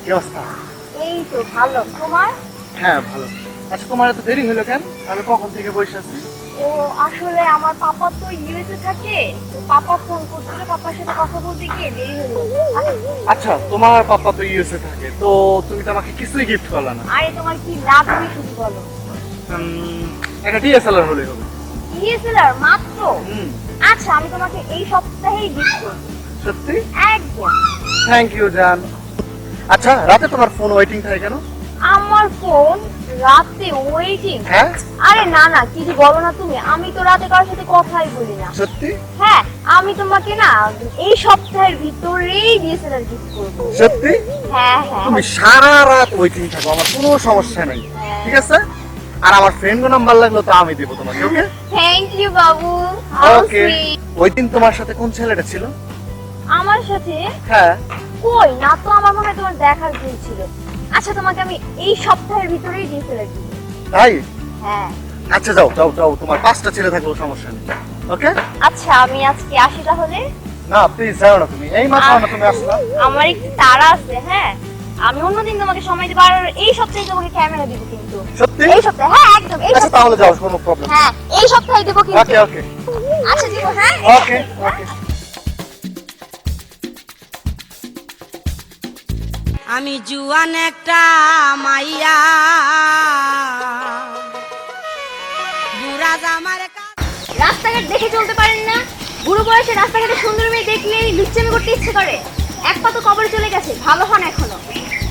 কি অবস্থা? এই তো ভালো, তোমার? হ্যাঁ ভালো। আচ্ছা তোমার এত দেরি হলো কেন? আমি কখন থেকে বসে আছি। ও আসলে আমার পাপা তো ইউএসএ থাকে, তো পাপা ফোন করছিল, পাপার সাথে কথা বলতে গিয়ে দেরি হলো। আচ্ছা তোমার পাপা তো ইউএসএ থাকে, তো তুমি তো আমাকে কিছুই গিফট করলে না। আরে তোমার কি লাগবে শুধু বলো। একটা ডিএসএলআর হলে হবে। ডিএসএলআর মাত্র? হুম। আচ্ছা আমি তোমাকে এই সপ্তাহেই গিফট করব। সত্যি? একদম। থ্যাংক ইউ জান। আচ্ছা রাতে তোমার ফোন ওয়েটিং থাকে কেন? আমার ফোন রাতে ওয়েটিং? হ্যাঁ। আরে না না, কি যে বলো না তুমি, আমি তো রাতে কারোর সাথে কথাই বলি না। সত্যি? হ্যাঁ, আমি তোমাকে না এই সপ্তাহের ভিতরেই ডিএসএলআর গিফট করব। সত্যি? হ্যাঁ হ্যাঁ। তুমি সারা রাত ওয়েটিং থাকো, আমার কোনো সমস্যা নেই। ঠিক আছে? আর আমার ফ্রেন্ড নাম্বার লাগলো তো আমি দেবো তোমাকে। ওকে? থ্যাংক ইউ বাবু। ওকে। ওই দিন তোমার সাথে কোন ছেলেটা ছিল? আমার সাথে? হ্যাঁ। কই না তো, আমার মনে হয় তোমার দেখার ভুল ছিল। আচ্ছা তোমাকে আমি এই সপ্তাহের ভিতরেই ডিএসএলআর দিব। তাই? হ্যাঁ। আচ্ছা যাও যাও যাও, তোমার 5টা ছেলে থাকলেও সমস্যা নেই। ওকে? আচ্ছা আমি আজকে আসি তাহলে। না প্লিজ যাও না, তুমি এই মাত্র না তুমি আসলা। আমার একটু তাড়া আছে। হ্যাঁ, আমি অন্যদিন তোমাকে সময় দেব, আর এই সপ্তাহে তোমাকে ক্যামেরা দিব কিন্তু। সত্যি? এই সপ্তাহে? হ্যাঁ একদম এই আচ্ছা সপ্তাহে। তাহলে যাও, কোনো প্রবলেম। হ্যাঁ এই সপ্তাহে দেব কিন্তু। ওকে ওকে আচ্ছা দিব। হ্যাঁ ওকে ওকে। আমি জুয়ান একটা মাইয়া বুড়া জামার রাস্তাঘাট দেখে চলতে পারেন না? বুড়ো বয়সে রাস্তাঘাটে সুন্দর মেয়ে দেখলেই লুচ্চামি করতে ইচ্ছে করে। এক পা তো কবরে চলে গেছে, ভালো হন এখনো।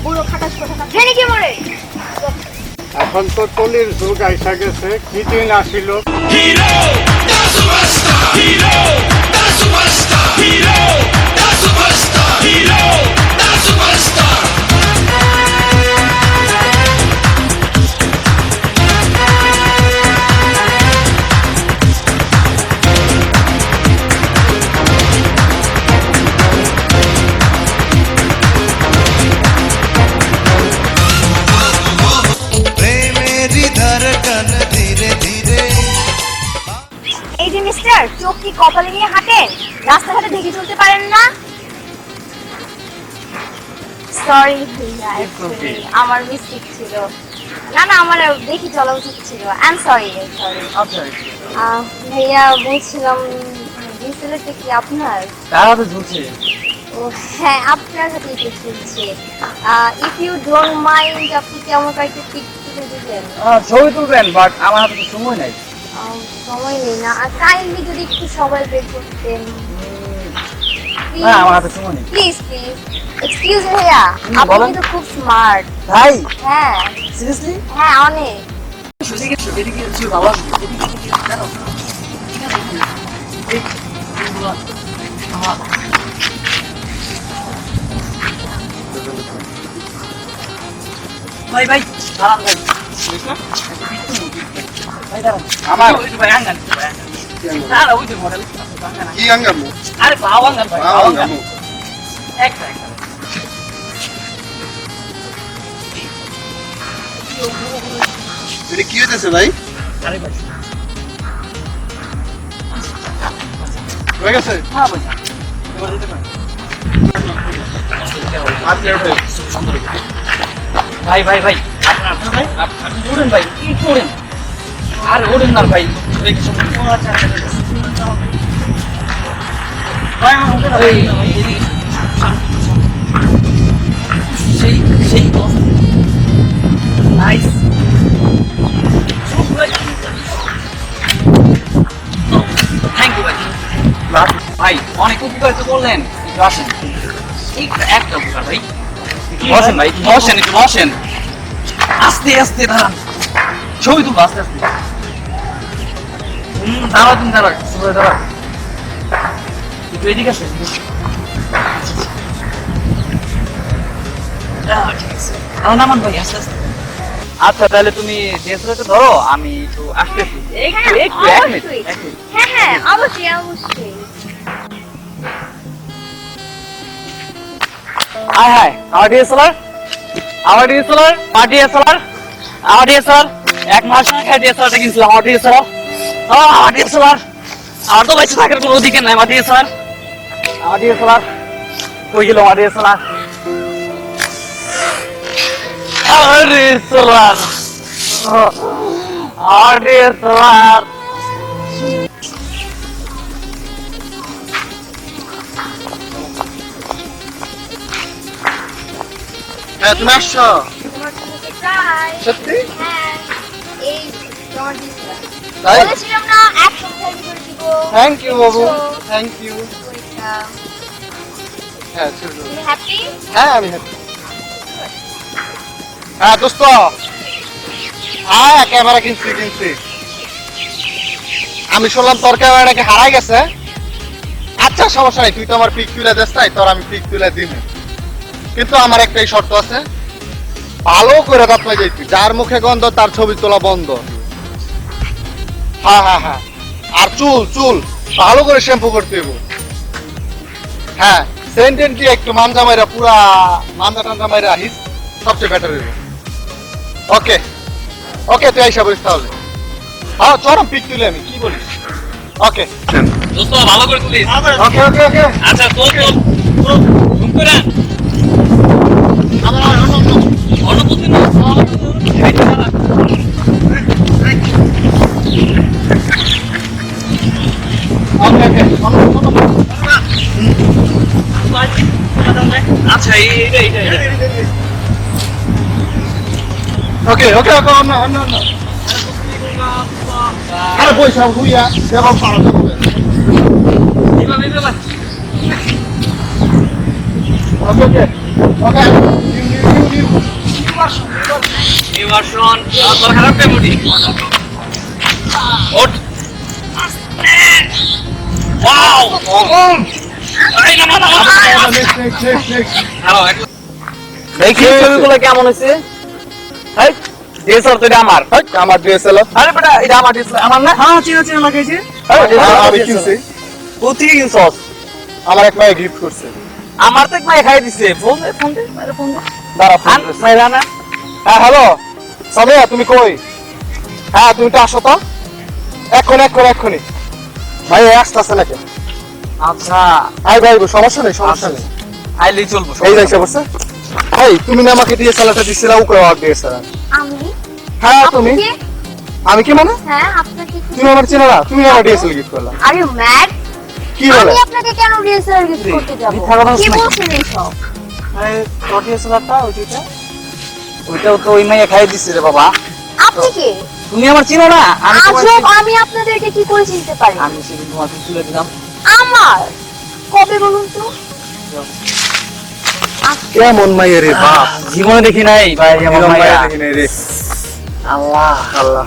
বুড়ো খাটাস কোথাকার, ট্রেনে কি মরে? এখন তো টলির যুগ আইসা গেছে, কি দিন আসিল। Hero, the superstar. Hero, the superstar. Hero, the superstar. Hero, the superstar. प्रेमेरी धड़कन धीरे धीरे। এই যে মিস্টার, চোখ কি কপালে নিয়ে হাঁটেন? রাস্তাঘাটে দেখে চলতে পারেন না? সরি ভাইয়া, actually আমার মিস্টেক ছিল। না না, আমার দেখি চলা উচিত ছিল। I am sorry sorry. আচ্ছা ভাইয়া বলছিলাম, ডিএসএলআরটা কি আপনার? তারা তো ঝুলছে। ও হ্যাঁ, আপনার হাতেই তো চলছে। ইফ ইউ ডোন্ট মাইন্ড, আপনি কি আমাকে একটা পিক তুলে দিবেন? ছবি তুলবেন, বাট আমার হাতে তো সময় নাই। সময় নেই না, কাইন্ডলি যদি একটু সময় বের করতেন। না আমার হাতে সময় নেই। Please please. এক্সকিউজ ভাইয়া, আপনি বলেন। কিন্তু খুব স্মার্ট। ভাই হ্যাঁ সিরিয়াসলি? হ্যাঁ অনেক। ভাই ভাই দাঁড়ান ভাই। ভাই দাঁড়ান, আমার ভাই আঙ্গান দাঁড়া, ওই যে মডেল কি আঙ্গামু? আরে ভাও আঙ্গান ভাই, ভাও আঙ্গান। আঙ্গামু। একটা এটা কি হইতেছে ভাই? আরে ভাই হয়ে গেছে? হ্যাঁ ভাই এবার দিতে পারেন। ভাই ভাই ভাই আপনার ভাই আপনি ওড়েন ভাই, কি করেন? আরে ওড়েন না ভাই, দেখি সব ভাই আমার ওকে ভাই সেই সেই তো নাইস। থ্যাংক ইউ ভাই। ভাই অনেক উপকার তো করলেন, একটু আসেন। একটা উপকার ভাই, বসেন ভাই, বসেন একটু বসেন। আস্তে আস্তে দাঁড়ান, ছবি তুলবো আস্তে আস্তে। দাঁড়া তুমি দাঁড়া, দাঁড়া একটু এদিকে আসেন। নামান ভাই আস্তে আস্তে। আচ্ছা তাহলে তুমি ডিএসএলআরটা ধরো, আমি একটু আসতেছি। একটু একটু এক মিনিট, অবশ্যই। এক মিনিট। হ্যাঁ হ্যাঁ অবশ্যই অবশ্যই। হাই হাই, আমার ডিএসএলআর, আমার ডিএসএলআর, আমার ডিএসএলআর, আমার ডিএসএলআর। এক মাস আগে ডিএসএলআরটা কিনছিলাম, আমার ডিএসএলআর, আমার ডিএসএলআর। আর তো বেঁচে থাকার কোনো অধিকার নাই, আমার ডিএসএলআর, আমার ডিএসএলআর। কই গেল আমার ডিএসএলআর? আরে সালাম আরে সালাম হ্যাঁ তুমি আসছো তোমার জন্য surprise। সত্যি হ্যাঁ, এই তোমার দিচ্ছিলাম। তাই বলেছিলাম না এক সপ্তাহ করে দিব। থ্যাংক ইউ বাবু দিচ্ছো। থ্যাংক ইউ ওইটা। হ্যাঁ শুরু তুমি হ্যাপি? হ্যাঁ আমি happy। হ্যাঁ দোস্ত ক্যামেরা কিনছি আমি শুনলাম তোর ক্যামেরাটাকে হারাই গেছে আচ্ছা সমস্যা নাই তুই তো আমার পিক তুলে দিস তাই তোর আমি পিক তুলে দিব কিন্তু আমার একটাই শর্ত আছে ভালো করে দাঁতমাই যাইতি যার মুখে গন্ধ তার ছবি তোলা বন্ধ হ্যাঁ হ্যাঁ হ্যাঁ আর চুল ভালো করে শ্যাম্পু করতে হবে হ্যাঁ সেন্টেন দিয়ে একটু মাঞ্জা মাইরা পুরা মাঞ্জা টাঞ্জা মাইরা আহিস সবচেয়ে বেটার হবে ওকে ওকে তুই আইসা বলিস তাহলে হ্যাঁ চরম পিক তুলে আমি কি বলিস ওকে দোস্ত ভালো করে তুলিস ওকে ওকে ওকে আচ্ছা তোর ঘুম করে অনুভূতি না ওকে আচ্ছা এইটা ওকে ওকে ওকে অন্য আরে পয়সা ভুইয়া দেবা পারো ওকে ওকে ওকে নির্বাসন তোর খারাপ মেমোরি ওঠ ওয়াও এই না হ্যালো দেখি ছবিগুলো কেমন হয়েছে এই ডিএসএলআর তো এটা আমার আমার ডিএসএলআর আরে বেটা এটা আমার ডিএসএলআর আমার না হ্যাঁ চিনা লাগাইছে আমি কিনছি কোথায় গেছস আমার এক মায়ে গিফট করছে আমার তো মাই খাই দিছে ফোন দে দাঁড়া আন মাইরা না হ্যাঁ হ্যালো সামিয়া তুমি কই হ্যাঁ তুমি তো আসো তো এক্ষুনি ভাই আসতেছে নাকি আচ্ছা আই ভাই সমস্যা নেই আইলেই চলবো এই যাইছে বসে এই তুমি না আমাকে ডিএসএলআরটা দিছিলা ও করে ডিএসএলআর আমি? হ্যাঁ তুমি আপনি কে? আমি কি মানে হ্যাঁ, আপনাকে কি- তুমি আমার চেনা না তুমি আমার ডিএসএলআর গিফট করলা Are you mad? কি বলে আমি আপনাকে কেন DSLR gift করতে যাব? মিথ্যা কথা কি বলছিস? বলছেন এইসব? আরে তোর ডিএসএলআরটা ওইটাও তো ওই মাইয়া খাই দিছে রে বাবা আপনি কে? তুমি আমার চিনো না আমি তোমার আজব, আমি আপনাদেরকে কি করে চিনতে পারি? আমি সেদিন তোমাকে তুলে দিলাম আমার কবে বলুন তো? কেমন মাইয়া রে বাপ জীবনে দেখি নাই ভাই আমার মাইয়া দেখি নাই রে আল্লাহ আল্লাহ